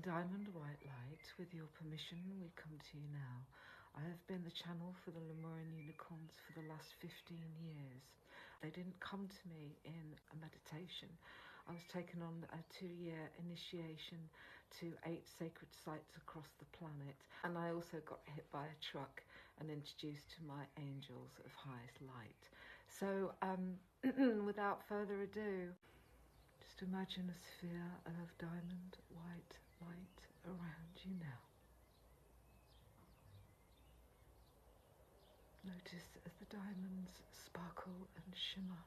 Diamond white light, with your permission, we come to you now. I have been the channel for the Lemurian unicorns for the last 15 years. They didn't come to me in a meditation. I was taken on a 2-year initiation to 8 sacred sites across the planet, and I also got hit by a truck and introduced to my angels of highest light. So without further ado, just imagine a sphere of diamond white light around you now. Notice as the diamonds sparkle and shimmer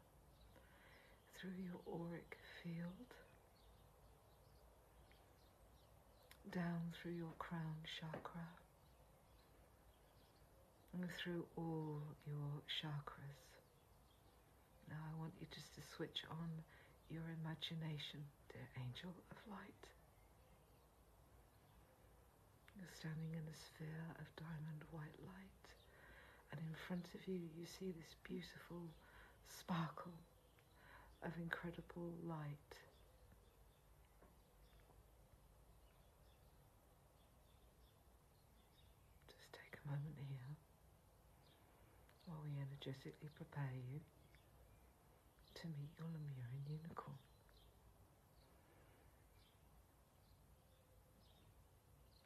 through your auric field, down through your crown chakra, and through all your chakras. Now I want you just to switch on your imagination, dear angel of light. You're standing in a sphere of diamond white light, and in front of you, you see this beautiful sparkle of incredible light. Just take a moment here while we energetically prepare you to meet your Lemurian unicorn.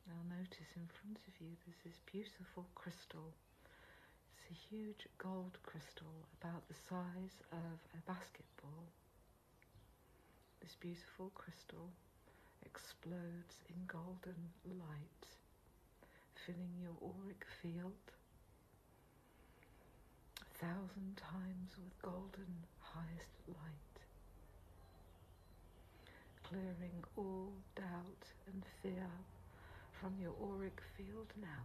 Now notice in front of you there's this beautiful crystal. It's a huge gold crystal about the size of a basketball. This beautiful crystal explodes in golden light, filling your auric field 1,000 times with golden highest light, clearing all doubt and fear from your auric field now.